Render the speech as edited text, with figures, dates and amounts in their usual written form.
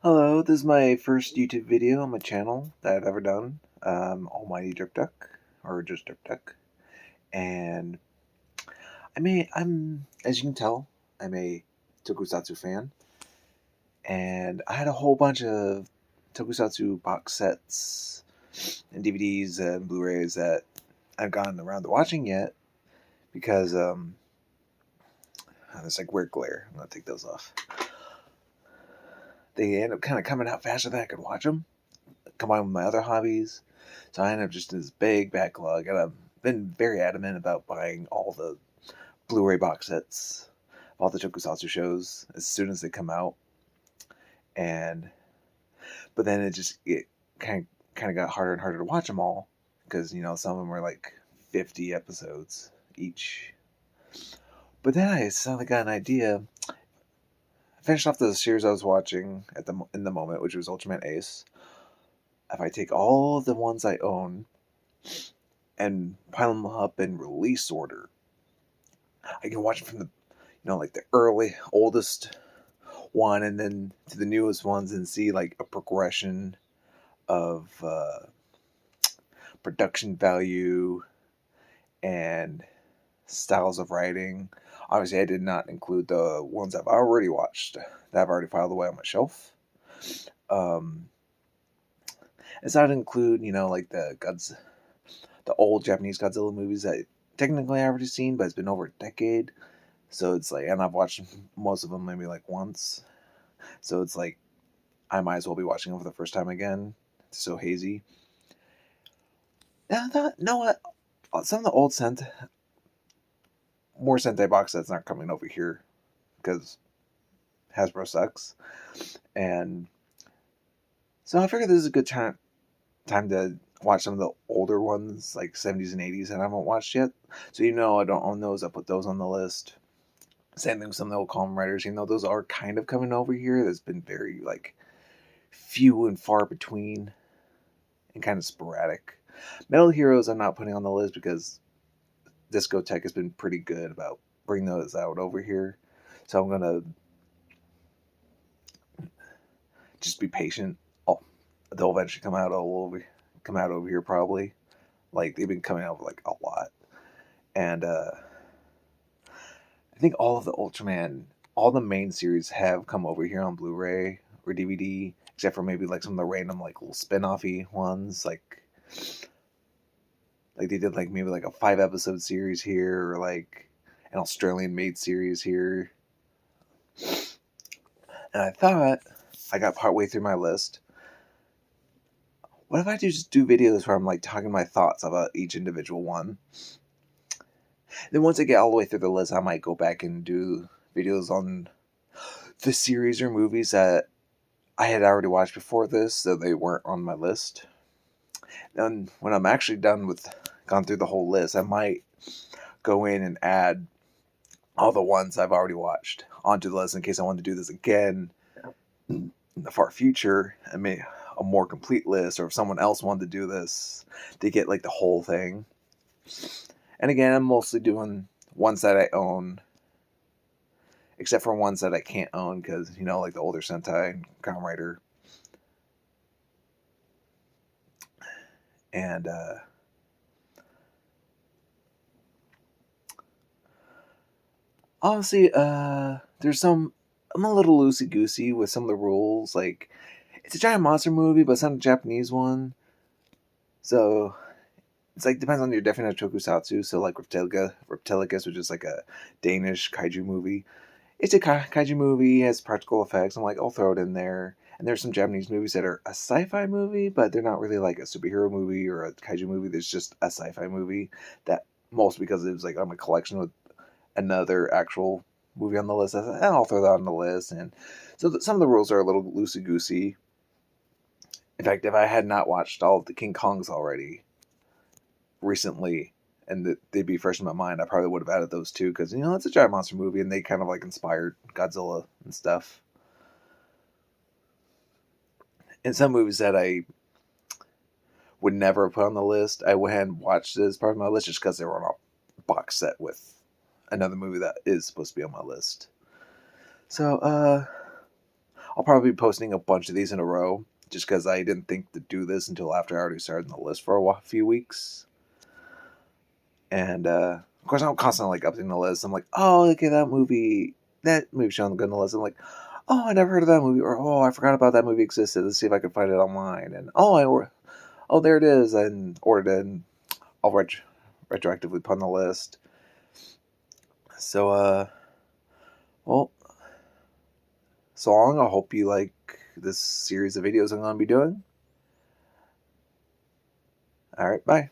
Hello, this is my first YouTube video on my channel that I've ever done. Almighty Drip Duck, or just Drip Duck. And as you can tell, I'm a Tokusatsu fan. And I had a whole bunch of Tokusatsu box sets and DVDs and Blu-rays that I've gotten around to watching yet. Because, there's like weird glare. I'm going to take those off. They end up kind of coming out faster than I could watch them, combined with my other hobbies. So I ended up just in this big backlog, and I've been very adamant about buying all the Blu-ray box sets of all the Tokusatsu shows as soon as they come out. But then it kind of got harder and harder to watch them all because some of them were like 50 episodes each. But then I suddenly got an idea. I finished off the series I was watching in the moment, which was Ultraman Ace. If I take all the ones I own and pile them up in release order, I can watch them from like the early, oldest one and then to the newest ones and see like a progression of production value and styles of writing. Obviously, I did not include the ones I've already watched that I've already filed away on my shelf. It's not to include, like the old Japanese Godzilla movies that technically I've already seen, but it's been over a decade. So it's like, and I've watched most of them maybe like once. So it's like, I might as well be watching them for the first time again. It's so hazy. Now I thought, no, what? Some of the old more Sentai box sets aren't coming over here because Hasbro sucks. And so I figured this is a good time to watch some of the older ones, like 70s and 80s, that I haven't watched yet. So I don't own those. I put those on the list. Same thing with some of the old Kamen Riders. Those are kind of coming over here. There's been very, like, few and far between and kind of sporadic. Metal Heroes I'm not putting on the list because Discotech has been pretty good about bringing those out over here. So I'm going to just be patient. They'll eventually come out over here probably. Like, they've been coming out like a lot. And I think all of the Ultraman, all the main series have come over here on Blu-ray or DVD, except for maybe like some of the random like little spin-offy ones, like they did like maybe like a 5-episode series here, or like an Australian made series here. And I thought, I got partway through my list, what if I just do videos where I'm like talking my thoughts about each individual one? Then once I get all the way through the list, I might go back and do videos on the series or movies that I had already watched before this, so they weren't on my list. Then when I'm actually gone through the whole list, I might go in and add all the ones I've already watched onto the list in case I want to do this again in the far future. I may a more complete list, or if someone else wanted to do this, they get like the whole thing. And again, I'm mostly doing ones that I own, except for ones that I can't own because, like the older Sentai and Kamen Rider. And honestly, there's I'm a little loosey-goosey with some of the rules. Like, it's a giant monster movie, but it's not a Japanese one. So it's like, depends on your definition of tokusatsu. So like Reptilicus, which is like a Danish kaiju movie. It's a kaiju movie, has practical effects. I'm like, I'll throw it in there. And there's some Japanese movies that are a sci-fi movie, but they're not really like a superhero movie or a kaiju movie. There's just a sci-fi movie that, most because it was like on a collection with another actual movie on the list. I thought, I'll throw that on the list. And so some of the rules are a little loosey-goosey. In fact, if I had not watched all of the King Kongs already recently, and they'd be fresh in my mind, I probably would have added those too, because it's a giant monster movie and they kind of like inspired Godzilla and stuff. And some movies that I would never put on the list, I went ahead and watched as part of my list just because they were on a box set with another movie that is supposed to be on my list. So I'll probably be posting a bunch of these in a row, just because I didn't think to do this until after I already started the list for a few weeks. And of course, I'm constantly like updating the list. I'm like, oh, okay, that movie shown good on the list. I'm like, oh, I never heard of that movie, or oh, I forgot about that movie existed. Let's see if I can find it online. And oh, there it is. And ordered it, and I'll retroactively put on the list. So well, so long. I hope you like this series of videos I'm going to be doing. All right, bye.